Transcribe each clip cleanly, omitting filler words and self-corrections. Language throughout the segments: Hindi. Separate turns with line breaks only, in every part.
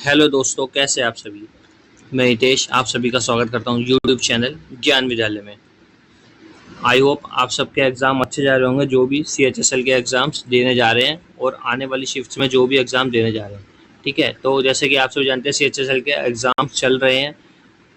हेलो दोस्तों, कैसे आप सभी। मैं हितेश आप सभी का स्वागत करता हूं यूट्यूब चैनल ज्ञान विद्यालय में। आई होप आप सबके एग्ज़ाम अच्छे जा रहे होंगे, जो भी CHSL के एग्ज़ाम्स देने जा रहे हैं और आने वाली शिफ्ट्स में जो भी एग्ज़ाम देने जा रहे हैं। ठीक है, तो जैसे कि आप सब जानते हैं CHSL के एग्ज़ाम्स चल रहे हैं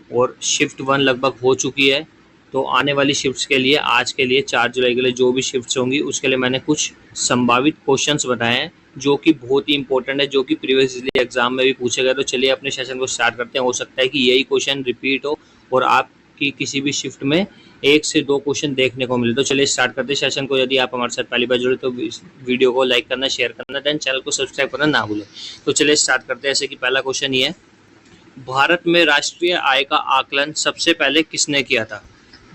और शिफ्ट 1 लगभग हो चुकी है। तो आने वाली शिफ्ट्स के लिए आज के लिए 4 जुलाई के लिए जो भी शिफ्ट्स होंगी उसके लिए मैंने कुछ संभावित क्वेश्चंस बताए हैं जो कि बहुत ही इंपॉर्टेंट है, जो कि प्रीवियसली एग्जाम में भी पूछे गए। तो चलिए अपने सेशन को स्टार्ट करते हैं। हो सकता है कि यही क्वेश्चन रिपीट हो और आपकी किसी भी शिफ्ट में 1 से 2 क्वेश्चन देखने को मिले। तो चलिए स्टार्ट करते हैं सेशन को। यदि आप हमारे साथ पहली बार जुड़े तो वीडियो को लाइक करना, शेयर करना, देन चैनल को सब्सक्राइब करना ना भूलें। तो चलिए स्टार्ट करते हैं। जैसे कि पहला क्वेश्चन ये है, भारत में राष्ट्रीय आय का आकलन सबसे पहले किसने किया था।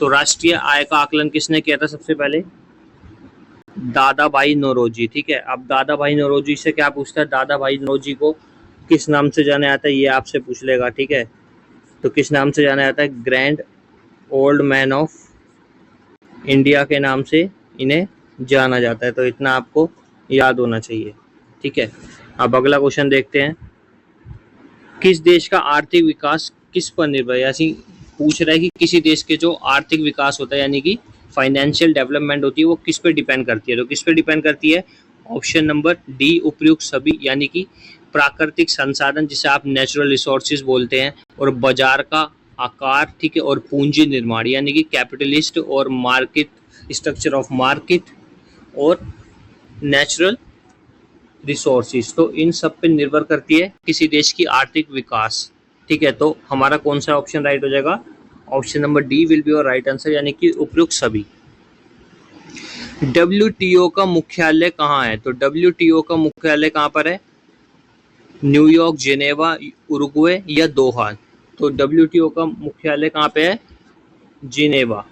तो राष्ट्रीय आय का आकलन किसने किया था सबसे पहले? दादा भाई नौरोजी। ठीक है, अब दादा भाई नौरोजी से क्या पूछता है, दादा भाई नौरोजी को किस नाम से जाना जाता है, ये आपसे पूछ लेगा। ठीक है, तो किस नाम से जाना जाता है? Grand old man of India के नाम से इन्हें जाना जाता है। तो इतना आपको याद होना चाहिए। ठीक है, अब अगला क्वेश्चन देखते हैं। किस देश का आर्थिक विकास किस पर निर्भर है? यानी पूछ रहा है कि किसी देश के जो आर्थिक विकास होता है यानी कि फाइनेंशियल डेवलपमेंट होती है वो किस पे डिपेंड करती है। तो किस पे डिपेंड करती है? ऑप्शन नंबर डी, उपयुक्त सभी, यानी कि प्राकृतिक संसाधन जिसे आप नेचुरल रिसोर्सेज बोलते हैं, और बाजार का आकार। ठीक है, और पूंजी निर्माण यानी कि कैपिटलिस्ट और मार्केट स्ट्रक्चर ऑफ मार्केट और नेचुरल रिसोर्सेज। तो इन सब पे निर्भर करती है किसी देश की आर्थिक विकास। ठीक है, तो हमारा कौन सा ऑप्शन राइट हो जाएगा? Option number D will be your right answer, यानी कि उपयुक्त सभी। WTO का मुख्यालय कहाँ है? तो WTO का मुख्यालय कहाँ पर है? न्यूयॉर्क, जेनेवा, उरुग्वे या दोहा? तो WTO का मुख्यालय कहाँ पे है? जिनेवा।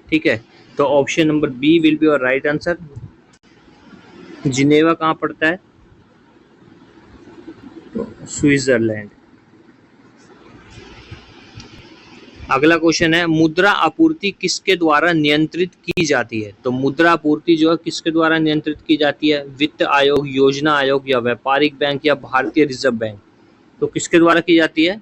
ठीक है, तो option number B will be your right answer. Geneva कहाँ पड़ता है? स्विट्जरलैंड। अगला क्वेश्चन है, मुद्रा आपूर्ति किसके द्वारा नियंत्रित की जाती है? तो मुद्रा आपूर्ति जो है किसके द्वारा नियंत्रित की जाती है? वित्त आयोग, योजना आयोग या व्यापारिक बैंक या भारतीय रिजर्व बैंक? तो किसके द्वारा की जाती है?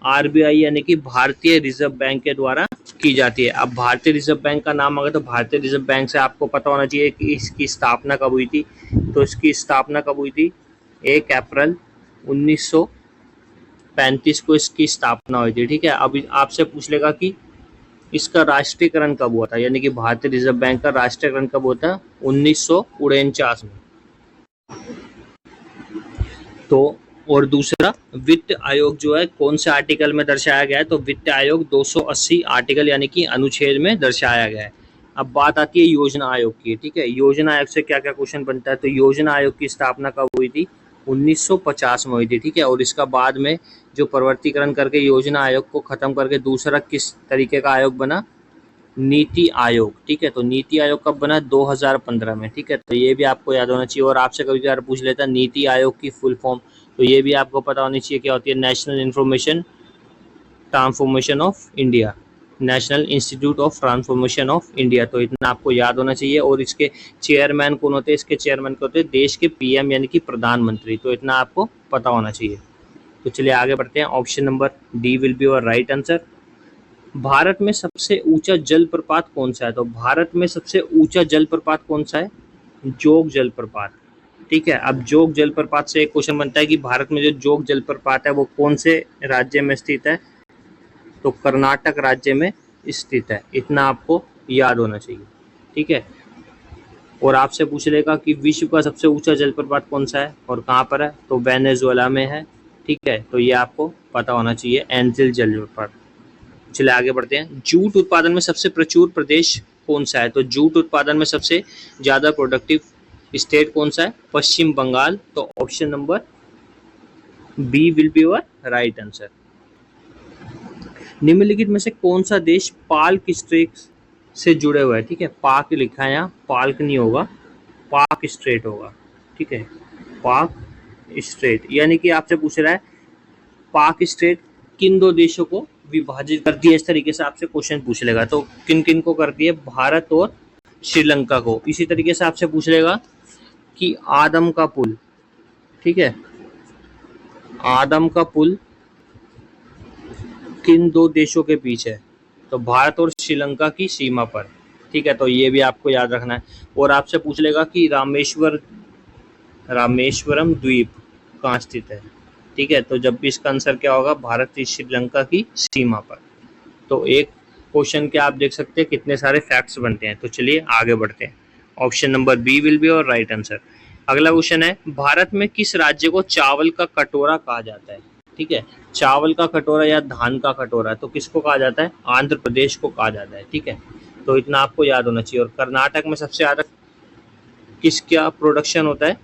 RBI यानी कि भारतीय रिजर्व बैंक के द्वारा की जाती है। अब भारतीय रिजर्व बैंक का नाम अगर, तो भारतीय रिजर्व बैंक से आपको पता होना चाहिए कि इसकी स्थापना कब हुई थी। तो इसकी स्थापना कब हुई थी? 1 अप्रैल 1935 को इसकी स्थापना हुई थी। ठीक है, अब आपसे पूछ लेगा कि इसका राष्ट्रीयकरण कब हुआ था, यानी कि भारतीय रिजर्व बैंक का राष्ट्रीयकरण कब होता है? 1949 में। तो और दूसरा, वित्त आयोग जो है कौन से आर्टिकल में दर्शाया गया है? तो वित्त आयोग 280 आर्टिकल यानी कि अनुच्छेद में दर्शाया गया है। अब बात आती है योजना आयोग की। ठीक है, योजना आयोग से क्या क्या क्वेश्चन बनता है? तो योजना आयोग की स्थापना कब हुई थी? 1950 में हुई थी। ठीक है, और इसका बाद में जो प्रवर्तीकरण करके योजना आयोग को खत्म करके दूसरा किस तरीके का आयोग बना? नीति आयोग। ठीक है, तो नीति आयोग कब बना? 2015 में। ठीक है, तो ये भी आपको याद होना चाहिए। और आपसे कभी कभार पूछ लेता नीति आयोग की फुल फॉर्म, तो ये भी आपको पता होनी चाहिए क्या होती है? National information transformation of India, national institute of transformation of India. तो इतना आपको याद होना चाहिए। और इसके चेयरमैन कौन होते हैं? इसके चेयरमैन कौन होते हैं? देश के PM यानी कि प्रधानमंत्री। तो इतना आपको पता होना चाहिए। तो चलिए आगे बढ़ते हैं। Option number D will be your right answer. Bharat में सबसे ऊंचा जलप्रपात कौन सा है? तो भारत में सबसे ऊंचा जलप्रपात कौन सा है? जोग जलप्रपात। ठीक है, अब जोग जलप्रपात से एक क्वेश्चन बनता है कि भारत में जो जोग जलप्रपात है वो कौन से राज्य में स्थित है? तो कर्नाटक राज्य में स्थित है। इतना आपको याद होना चाहिए। ठीक है, और आपसे पूछ लेगा कि विश्व का सबसे ऊंचा जलप्रपात कौन सा है और कहाँ पर है? तो वेनेजुएला में है। ठीक है, तो ये आपको पता होना चाहिए, एंजिल जलप्रपात। चलिए आगे बढ़ते हैं। जूट उत्पादन में सबसे प्रचुर प्रदेश कौन सा है? तो जूट उत्पादन में सबसे ज्यादा प्रोडक्टिव स्टेट कौन सा है? पश्चिम बंगाल। तो option number B will be your right answer. निम्नलिखित में से कौन सा देश पाल्क स्ट्रेट से जुड़े हुए है? ठीक है, पाक लिखा है यहाँ, पाल्क नहीं होगा, पाक स्ट्रेट होगा। ठीक है, पाक स्ट्रेट, यानी कि आपसे पूछ रहा है पाक स्ट्रेट किन दो देशों को विभाजित करती है? इस तरीके से आपसे क्वेश्चन पूछ लेगा। तो किन किन को करती है? भारत और श्रीलंका को। इसी तरीके से आपसे पूछ लेगा कि आदम का पुल, ठीक है, आदम का पुल किन दो देशों के बीच है? तो भारत और श्रीलंका की सीमा पर। ठीक है, तो ये भी आपको याद रखना है। और आपसे पूछ लेगा कि रामेश्वरम द्वीप कहाँ स्थित है। ठीक है, तो जब भी इसका आंसर क्या होगा, भारत श्रीलंका की सीमा पर। तो एक क्वेश्चन के आप देख सकते हैं कितने सारे फैक्ट्स बनते हैं। तो चलिए आगे बढ़ते हैं। Option number B will be our right answer. अगला क्वेश्चन है, भारत में किस राज्य को चावल का कटोरा कहा जाता है? ठीक है, चावल का कटोरा या धान का कटोरा, तो किसको कहा जाता है? आंध्र प्रदेश को कहा जाता है। ठीक है, तो इतना आपको याद होना चाहिए। और कर्नाटक में सबसे ज़्यादा किसका प्रोडक्शन होता है?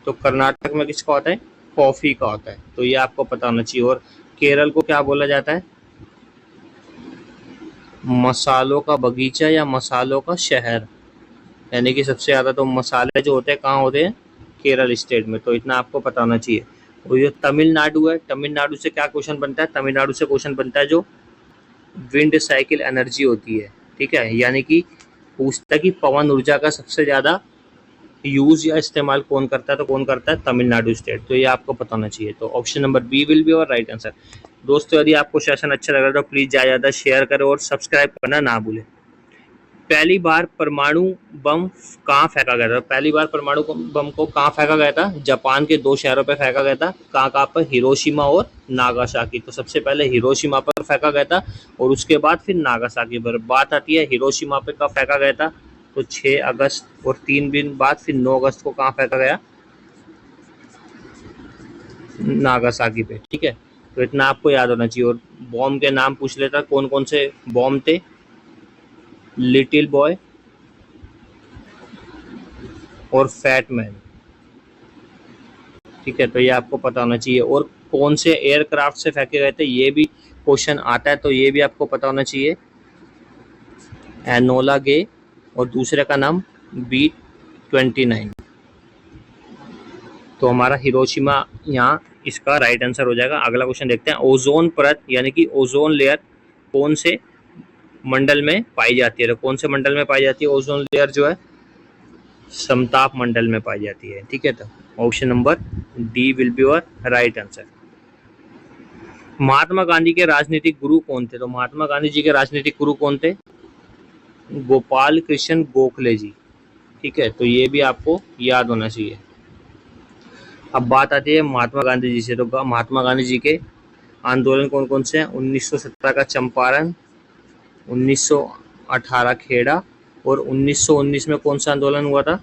तो कर्नाटक में किसका होता है? कॉफ़ी का होता है। तो ये आपको पता होना चाहिए। और केरल को क्या बोला जाता है? मसालों का बगीचा या मसालों का शहर। यानी कि सबसे ज़्यादा तो मसाले जो होते हैं कहाँ होते हैं? केरल स्टेट में। तो इतना आपको पता होना चाहिए। और ये तमिलनाडु है, तमिलनाडु से क्या क्वेश्चन बनता है? तमिलनाडु से क्वेश्चन बनता है जो विंड साइकिल एनर्जी होती है। ठीक है, यानी कि पूछता है कि पवन ऊर्जा का सबसे ज़्यादा यूज़ या इस्तेमाल कौन करता है? तो कौन करता है? तमिलनाडु स्टेट। तो ये आपको पता होना चाहिए। तो option number B will be our right answer. दोस्तों, यदि आपको सेशन अच्छा लग रहा है तो प्लीज़ ज़्यादा शेयर करें और सब्सक्राइब करना ना भूलें। पहली बार परमाणु बम कहाँ फेंका गया था? पहली बार परमाणु बम को कहाँ फेंका गया था? जापान के दो शहरों पर फेंका गया था। कहाँ कहाँ पर? हिरोशिमा और नागासाकी। तो सबसे पहले हिरोशिमा पर फेंका गया था और उसके बाद फिर नागासाकी पर। बात आती है हिरोशिमा पर कब फेंका गया था? तो 6 अगस्त। और 3 दिन बाद फिर 9 अगस्त को कहाँ फेंका गया? नागासाकी पे। ठीक है, तो इतना आपको याद होना चाहिए। और बॉम्ब के नाम पूछ लेता, कौन कौन से बॉम्ब थे? लिटिल बॉय और फैट मैन। ठीक है, तो ये आपको पता होना चाहिए। और कौन से एयरक्राफ्ट से फेंके गए थे, ये भी क्वेश्चन आता है, तो ये भी आपको पता होना चाहिए। एनोला गे और दूसरे का नाम B-29। तो हमारा हिरोशिमा यहाँ इसका राइट आंसर हो जाएगा। अगला क्वेश्चन देखते हैं। ओजोन परत यानी कि ओजोन लेयर कौन से मंडल में पाई जाती है? तो कौन से मंडल में पाई जाती है ओजोन लेयर जो है? समताप मंडल में पाई जाती है। ठीक है, तो option number D will be your right answer. Mahatma Gandhi के राजनीतिक गुरु कौन थे? तो महात्मा गांधी जी के राजनीतिक गुरु कौन थे? गोपाल कृष्ण गोखले जी। ठीक है, तो ये भी आपको याद होना चाहिए। अब बात आती है महात्मा गांधी जी से। तो महात्मा गांधी जी के आंदोलन कौन कौन से हैं? 1917 का चंपारण, 1918 खेड़ा और 1919 में कौन सा आंदोलन हुआ था?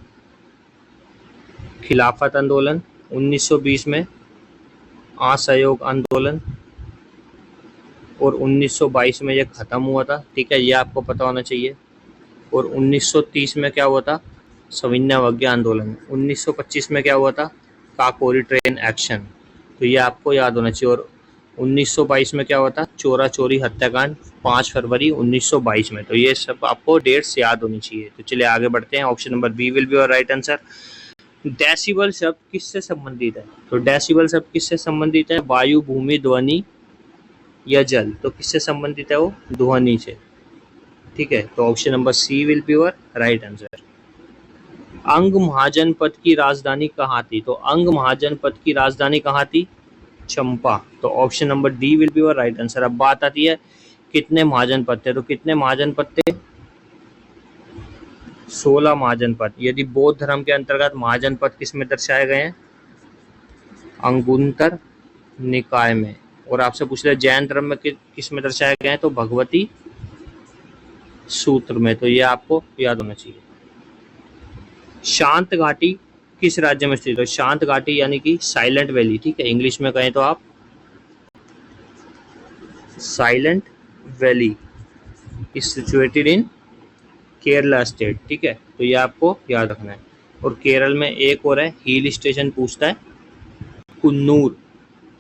खिलाफत आंदोलन। 1920 में असहयोग आंदोलन और 1922 में ये खत्म हुआ था। ठीक है, ये आपको पता होना चाहिए। और 1930 में क्या हुआ था? सविनय अवज्ञा आंदोलन। 1925 में क्या हुआ था? Kakori train action. तो ये आपको याद होना चाहिए। और 1922 में क्या हुआ था? चोरा चोरी हत्याकांड 5 फरवरी 1922 में। तो ये सब आपको डेट्स याद होनी चाहिए। तो चलिए आगे बढ़ते हैं। Option number B will be our right answer. Decibel शब्द किससे संबंधित है? तो डेसिबल शब्द किससे संबंधित है? वायु, भूमि, ध्वनि या जल। तो किससे संबंधित है वो? ध्वनि से। ठीक है, तो option number C will be your right answer. Anga महाजनपद की राजधानी कहाँ थी? तो अंग महाजनपद की राजधानी कहाँ थी? चंपा। तो option number D will be your right answer. अब बात आती है कितने महाजनपद थे? तो कितने महाजनपद थे? 16 महाजनपद। यदि बौद्ध धर्म के अंतर्गत महाजनपद किस में दर्शाए गए हैं? अंगुत्तर निकाय में। और आपसे पूछ रहे जैन धर्म में किस में दर्शाए गए हैं? तो भगवती सूत्र में। तो ये आपको याद होना चाहिए। शांत घाटी किस राज्य में स्थित है? शांत घाटी यानी कि साइलेंट वैली। ठीक है, इंग्लिश में कहें तो आप silent valley is situated in Kerala state. ठीक है, तो ये आपको याद रखना है। और केरल में एक और है हिल स्टेशन, पूछता है कुन्नूर।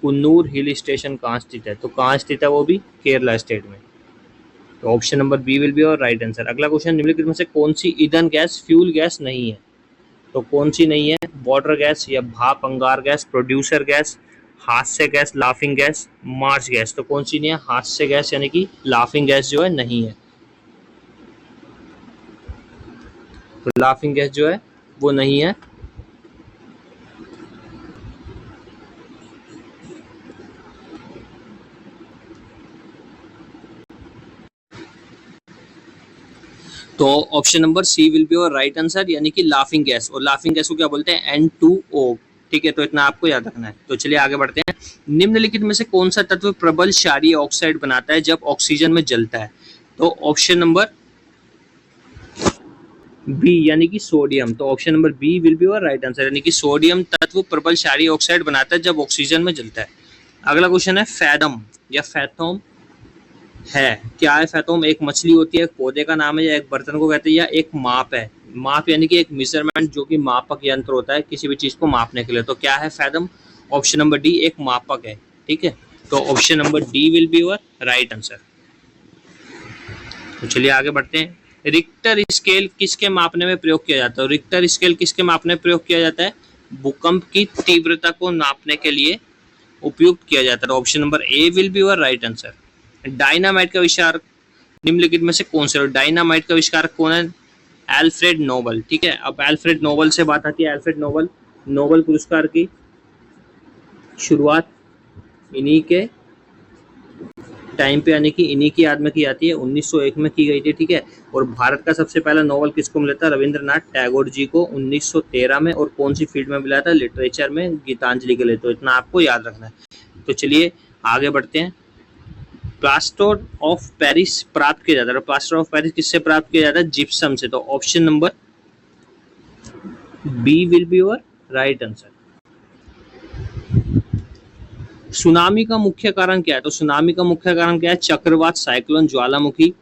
कुन्नूर हिल स्टेशन कहाँ स्थित है? तो कहाँ स्थित है वो भी? केरला स्टेट में। तो option number B will be our right answer. अगला क्वेश्चन, निम्नलिखित में से कौन सी ईंधन गैस फ्यूल गैस नहीं है? तो कौन सी नहीं है? वाटर गैस या भाप अंगार गैस, प्रोड्यूसर गैस, हास्य गैस, लाफिंग गैस, मार्च गैस। तो कौन सी नहीं है? हास्य गैस यानी कि लाफिंग गैस जो है नहीं है। तो लाफिंग गैस जो है वो नहीं है। तो option number C will be your right answer, यानी कि लाफिंग गैस। और लाफिंग गैस को क्या बोलते हैं? N2O। ठीक है, तो इतना आपको याद रखना है। तो चलिए आगे बढ़ते हैं। निम्नलिखित में से कौन सा तत्व प्रबल क्षारीय ऑक्साइड बनाता है जब ऑक्सीजन में जलता है? तो ऑप्शन नंबर बी, यानी कि सोडियम। तो option number B will be your right answer, यानी कि सोडियम तत्व प्रबल क्षारीय ऑक्साइड बनाता है जब ऑक्सीजन में जलता है। अगला क्वेश्चन है फैदम या फैथोम है। क्या है फैथोम? एक मछली होती है, एक पौधे का नाम है, या एक बर्तन को कहते हैं, या एक माप है। माप यानी कि एक मेजरमेंट, जो कि मापक यंत्र होता है किसी भी चीज को मापने के लिए। तो क्या है फैथम? ऑप्शन नंबर डी एक मापक है। ठीक है, तो option number D will be your right answer. तो चलिए आगे बढ़ते हैं। रिक्टर स्केल किसके मापने में प्रयोग किया जाता है? रिक्टर स्केल किसके मापने में प्रयोग किया जाता है? भूकंप की तीव्रता को नापने के लिए उपयुक्त किया जाता है। तो option number A will be your right answer. Dynamite का आविष्कार निम्नलिखित में से कौन से? डायनामाइट का आविष्कार कौन है? Alfred Nobel. ठीक है, अब एल्फ्रेड नोबल से बात आती है। एल्फ्रेड नोबल, नोबल पुरस्कार की शुरुआत इन्हीं के टाइम पे, यानी कि इन्हीं की याद में की जाती है। 1901 में की गई थी। ठीक है, और भारत का सबसे पहला नोबल किसको मिला था? रविंद्रनाथ टैगोर जी को 1913 में। और कौन सी फील्ड में मिला था? लिटरेचर में, गीतांजलि के लिए। तो इतना आपको याद रखना है। तो चलिए आगे बढ़ते हैं। प्लास्टर ऑफ पेरिस प्राप्त किया जाता है। प्लास्टर ऑफ पेरिस किससे प्राप्त किया जाता है? जिप्सम से। तो option number B will be your right answer. Tsunami का मुख्य कारण क्या है? तो सुनामी का मुख्य कारण क्या है? चक्रवात, साइक्लोन, ज्वालामुखी,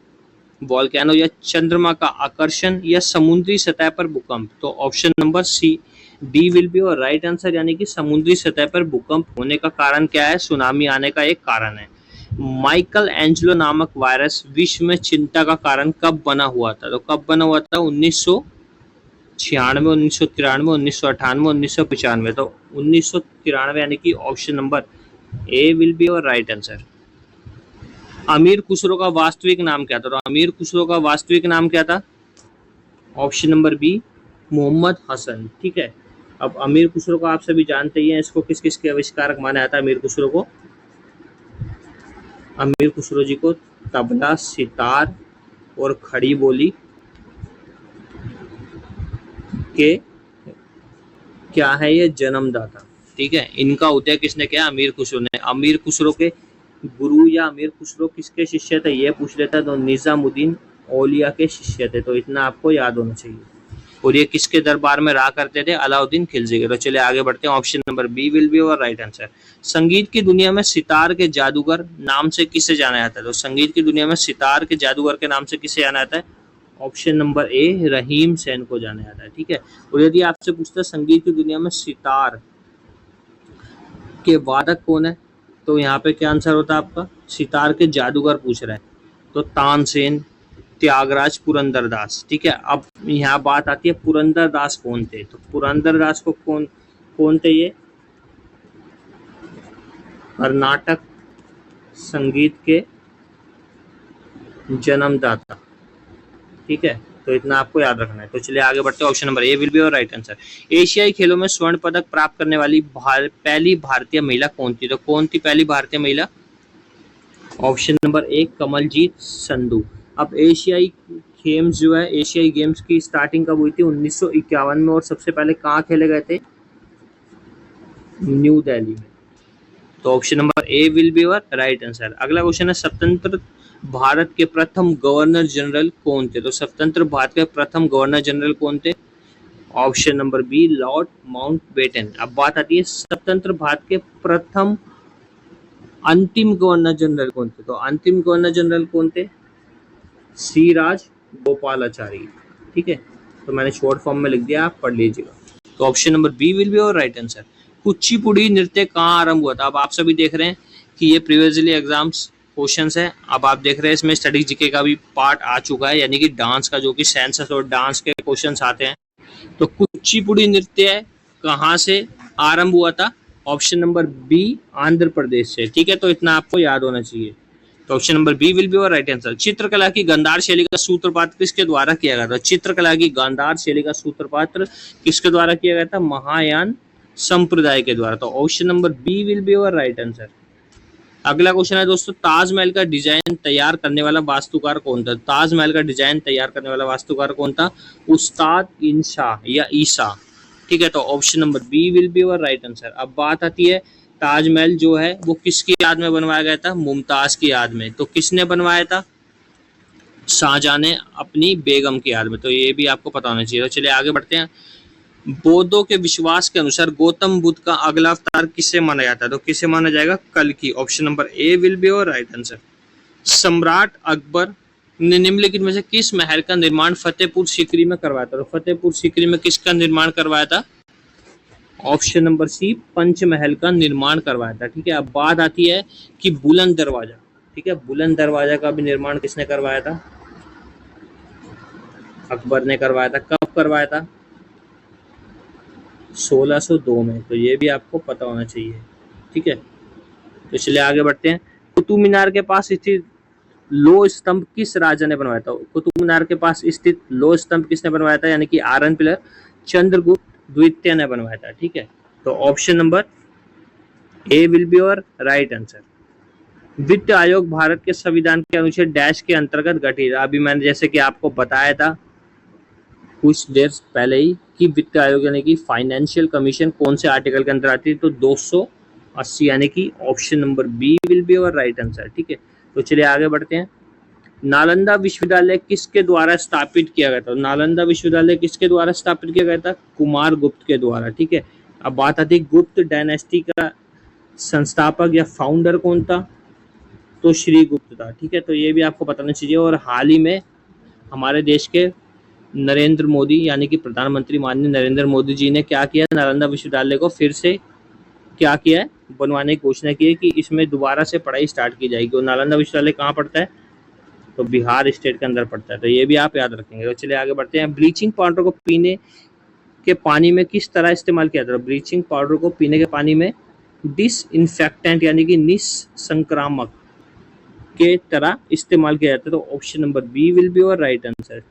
वॉल्केनो, या चंद्रमा का आकर्षण, या समुद्री सतह पर भूकंप। तो option number C D will be your right answer, यानी कि समुद्री सतह पर भूकंप होने का कारण क्या है? सुनामी आने का एक कारण है। माइकल एंजेलो नामक वायरस विश्व में चिंता का कारण कब बना हुआ था? तो कब बना हुआ था? 1996, 1993, 1998, 1995। तो 1993, यानी कि option number A will be your right answer. अमीर खुसरो का वास्तविक नाम क्या था? तो अमीर खुसरो का वास्तविक नाम क्या था? Option number B Mohammad Hasan. ठीक है, अब अमीर खुसरो को आप सभी जानते ही हैं। इसको किस किस के आविष्कारक माना जाता है? अमीर खुसरो को, अमीर खुसरो जी को तबला, सितार और खड़ी बोली के क्या है ये जन्मदाता। ठीक है, इनका उदय किसने किया? अमीर खुसरो ने। अमीर खुसरो के गुरु या अमीर खुसरो किसके शिष्य थे, ये पूछ लेता तो निजामुद्दीन औलिया के शिष्य थे। तो इतना आपको याद होना चाहिए। और ये किसके दरबार में रहा करते थे? अलाउद्दीन खिलजी के। तो चलिए आगे बढ़ते हैं। Option number B will be your right answer. संगीत की दुनिया में सितार के जादूगर नाम से किसे जाना जाता है? तो संगीत की दुनिया में सितार के जादूगर के नाम से किसे जाना जाता है? ऑप्शन नंबर ए रहीम सेन को जाना जाता है। ठीक है, और यदि आपसे पूछता है संगीत की दुनिया में सितार के वादक कौन है, तो यहाँ पे क्या आंसर होता है आपका? सितार के जादूगर पूछ रहे हैं तो तानसेन, त्यागराज, पुरंदरदास। ठीक है, अब यहाँ बात आती है पुरंदरदास कौन थे। तो पुरंदरदास को कौन कौन थे? ये कर्नाटक संगीत के जन्मदाता। ठीक है, तो इतना आपको याद रखना है। तो चलिए आगे बढ़ते हैं। Option number A will be your right answer. एशियाई खेलों में स्वर्ण पदक प्राप्त करने वाली पहली भारतीय महिला कौन थी? तो कौन थी पहली भारतीय महिला? Option number A Kamaljit Sandhu. अब एशियाई गेम्स जो है, एशियाई गेम्स की स्टार्टिंग कब हुई थी? 1951 में। और सबसे पहले कहाँ खेले गए थे? न्यू दिल्ली में। तो option number A will be your right answer. अगला क्वेश्चन है स्वतंत्र भारत के प्रथम गवर्नर जनरल कौन थे? तो स्वतंत्र भारत के प्रथम गवर्नर जनरल कौन थे? Option number B Lord Mountbatten. अब बात आती है स्वतंत्र भारत के प्रथम अंतिम गवर्नर जनरल कौन थे? तो अंतिम गवर्नर जनरल कौन थे? सी राज गोपालाचारी। ठीक है, तो मैंने शॉर्ट फॉर्म में लिख दिया, आप पढ़ लीजिएगा। तो option number B will be your right answer. Kuchipudi नृत्य कहाँ आरंभ हुआ था? अब आप सभी देख रहे हैं कि ये प्रीवियसली एग्जाम्स क्वेश्चंस है। अब आप देख रहे हैं इसमें स्टडी जीके का भी पार्ट आ चुका है, यानी कि डांस का, जो कि सेंसस और डांस के क्वेश्चंस आते हैं। तो कुचिपुड़ी नृत्य कहाँ से आरंभ हुआ था? Option number B Andhra Pradesh से। ठीक है, तो इतना आपको याद होना चाहिए। तो option number B will be your right answer. चित्रकला की गांधार शैली का सूत्रपात किसके द्वारा किया गया था? चित्रकला की गांधार शैली का सूत्रपात किसके द्वारा किया गया था? महायान संप्रदाय के द्वारा। तो option number B will be your right answer. अगला क्वेश्चन है दोस्तों, ताजमहल का डिजाइन तैयार करने वाला वास्तुकार कौन था? ताजमहल का डिजाइन तैयार करने वाला वास्तुकार कौन था? उस्ताद इंशाह या ईसा। ठीक है, तो option number B will be your right answer. अब बात आती है, ताजमहल जो है वो किसकी याद में बनवाया गया था? मुमताज की याद में। तो किसने बनवाया था? शाहजहां ने अपनी बेगम की याद में। तो ये भी आपको पता होना चाहिए। तो चलिए आगे बढ़ते हैं। बौद्धों के विश्वास के अनुसार गौतम बुद्ध का अगला अवतार किसे माना जाता है? तो किसे माना जाएगा? कल की। Option number A will be your right answer. सम्राट अकबर ने निम्नलिखित में से किस महल का निर्माण फतेहपुर सीकरी में करवाया था? तो फतेहपुर सीकरी में किसका निर्माण करवाया था? ऑप्शन नंबर सी, पंचमहल का निर्माण करवाया था। ठीक है, अब बात आती है कि बुलंद दरवाजा। ठीक है, बुलंद दरवाजा का भी निर्माण किसने करवाया था? अकबर ने करवाया था। कब करवाया था? 1602 में। तो ये भी आपको पता होना चाहिए। ठीक है, तो चलिए आगे बढ़ते हैं। कुतुब मीनार के पास स्थित लो स्तंभ किस राजा ने बनवाया था? कुतुब मीनार के पास स्थित लो स्तंभ किसने बनवाया था, यानी कि आयरन पिलर? चंद्रगुप्त द्वितीय ने बनवाया था। ठीक है, तो option number A will be your right answer. वित्त आयोग भारत के संविधान के अनुच्छेद डैश के अंतर्गत गठित। अभी मैंने जैसे कि आपको बताया था कुछ देर पहले ही कि वित्त आयोग यानी कि फाइनेंशियल कमीशन कौन से आर्टिकल के अंदर आती है? तो 280, यानी कि option number B will be your right answer. ठीक है, तो चलिए आगे बढ़ते हैं। नालंदा विश्वविद्यालय किसके द्वारा स्थापित किया गया था? नालंदा विश्वविद्यालय किसके द्वारा स्थापित किया गया था? कुमार गुप्त के द्वारा। ठीक है, अब बात आती है गुप्त डायनेस्टी का संस्थापक या फाउंडर कौन था? तो श्री गुप्त था। ठीक है, तो ये भी आपको बताना चाहिए। और हाल ही में हमारे देश के नरेंद्र मोदी यानी कि प्रधानमंत्री माननीय नरेंद्र मोदी जी ने क्या किया? नालंदा विश्वविद्यालय को फिर से क्या किया है? बनवाने की घोषणा की है कि इसमें दोबारा से पढ़ाई स्टार्ट की जाएगी। और नालंदा विश्वविद्यालय कहाँ पड़ता है? तो बिहार स्टेट के अंदर पड़ता है। तो ये भी आप याद रखेंगे। तो चलिए आगे बढ़ते हैं। ब्लीचिंग पाउडर को पीने के पानी में किस तरह इस्तेमाल किया जाता है? ब्लीचिंग पाउडर को पीने के पानी में डिसइंफेक्टेंट यानी कि निसंक्रामक के तरह इस्तेमाल किया जाता है। तो option number B will be your right answer.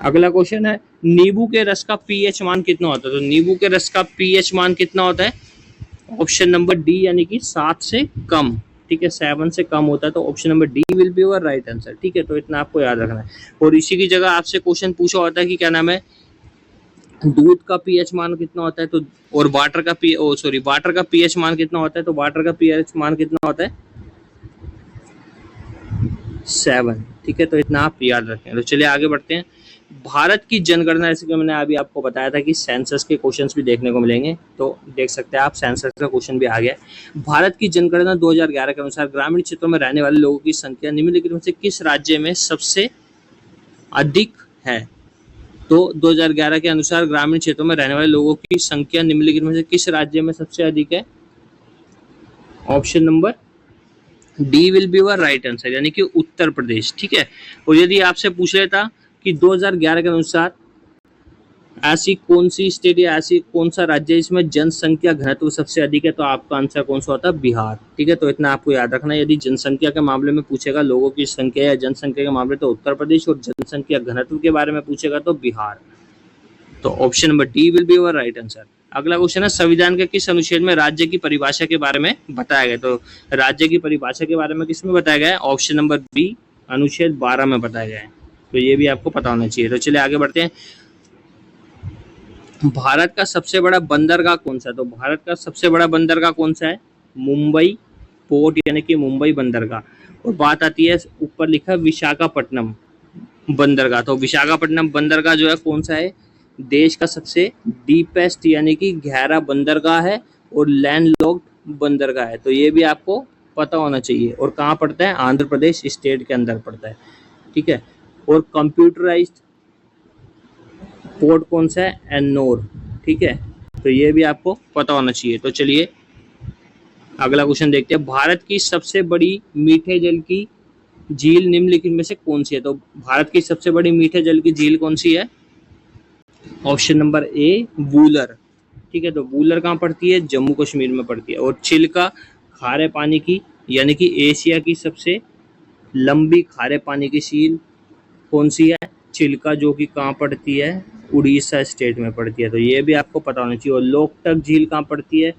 अगला क्वेश्चन है, नींबू के रस का पीएच मान कितना होता है? तो नींबू के रस का पीएच मान कितना होता है? ऑप्शन नंबर डी, यानी कि 7 से कम। ठीक है, 7 से कम होता है। तो option number D will be your right answer. ठीक है, तो इतना आपको याद रखना है। और इसी की जगह आपसे क्वेश्चन पूछा होता है कि क्या नाम है, दूध का पीएच मान कितना होता है? तो और वाटर का पीएच मान कितना होता है? तो वाटर का पीएच मान कितना होता है? 7। ठीक है, तो इतना आप याद रखें। तो चलिए आगे बढ़ते हैं। भारत की जनगणना, जैसे कि मैंने अभी आपको बताया था कि सेंसस के क्वेश्चंस भी देखने को मिलेंगे, तो देख सकते हैं आप सेंसस का क्वेश्चन भी आ गया। भारत की जनगणना 2011 के अनुसार ग्रामीण क्षेत्रों में रहने वाले लोगों की संख्या निम्नलिखित में से किस राज्य में सबसे अधिक है? तो 2011 के अनुसार ग्रामीण क्षेत्रों में रहने वाले लोगों की संख्या निम्नलिखित में से किस राज्य में सबसे अधिक है? Option number D will be your right answer, यानी कि उत्तर प्रदेश। ठीक है, और यदि आपसे पूछ लेता कि 2011 के अनुसार ऐसी कौन सी स्टेट या ऐसी कौन सा राज्य है जिसमें जनसंख्या घनत्व सबसे अधिक है, तो आपका आंसर कौन सा होता है? बिहार। ठीक है, तो इतना आपको याद रखना है। यदि जनसंख्या के मामले में पूछेगा, लोगों की संख्या या जनसंख्या के मामले, तो उत्तर प्रदेश, और जनसंख्या घनत्व के बारे में पूछेगा तो बिहार। तो option number D will be your right answer. अगला क्वेश्चन है, संविधान के किस अनुच्छेद में राज्य की परिभाषा के बारे में बताया गया? तो राज्य की परिभाषा के बारे में किसमें बताया गया है? ऑप्शन नंबर बी, अनुच्छेद 12 में बताया गया है। तो ये भी आपको पता होना चाहिए। तो चलिए आगे बढ़ते हैं। भारत का सबसे बड़ा बंदरगाह कौन सा है? तो भारत का सबसे बड़ा बंदरगाह कौन सा है? मुंबई पोर्ट, यानी कि मुंबई बंदरगाह। और बात आती है, ऊपर लिखा विशाखापट्टनम बंदरगाह। तो विशाखापट्टनम बंदरगाह जो है कौन सा है? देश का सबसे डीपेस्ट यानी कि गहरा बंदरगाह है और लैंडलॉक्ड बंदरगाह है। तो ये भी आपको पता होना चाहिए। और कहाँ पड़ता है? आंध्र प्रदेश स्टेट के अंदर पड़ता है। ठीक है, और कंप्यूटराइज्ड पोर्ट कौन सा है? एन्नोर। ठीक है, तो ये भी आपको पता होना चाहिए। तो चलिए अगला क्वेश्चन देखते हैं। भारत की सबसे बड़ी मीठे जल की झील निम्नलिखित में से कौन सी है? तो भारत की सबसे बड़ी मीठे जल की झील कौन सी है? ऑप्शन नंबर ए, वूलर। ठीक है, तो वूलर कहाँ पड़ती है? जम्मू कश्मीर में पड़ती है। और चिल्का खारे पानी की यानी कि एशिया की सबसे लंबी खारे पानी की झील कौन सी है? चिल्का, जो कि कहाँ पड़ती है? उड़ीसा स्टेट में पड़ती है। तो ये भी आपको पता होना चाहिए। और लोकटक झील कहाँ पड़ती है?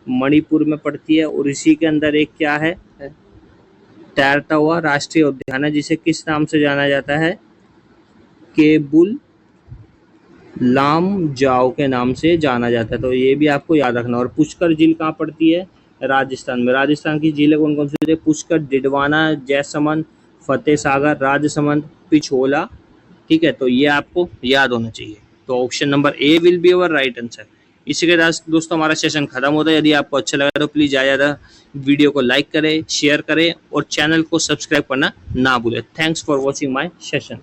मणिपुर में पड़ती है। और इसी के अंदर एक क्या है, तैरता राष्ट्रीय उद्यान है, जिसे किस नाम से जाना जाता है, केबुल लामजाओ के नाम से जाना जाता है। तो ये भी आपको याद रखना। और पुष्कर झील कहाँ पड़ती है, राजस्थान में। राजस्थान की झीलें कौन कौन सी होती है, पुष्कर, डिडवाना, जैसमंद, फतेह सागर, राजसमंद, पिछोला। ठीक है, तो ये आपको याद होना चाहिए। तो option number A will be our right answer. इसी के साथ दोस्तों हमारा सेशन खत्म होता है। यदि आपको अच्छा लगा तो प्लीज़ ज़्यादा वीडियो को लाइक करें, शेयर करें और चैनल को सब्सक्राइब करना ना भूलें। Thanks for watching my session.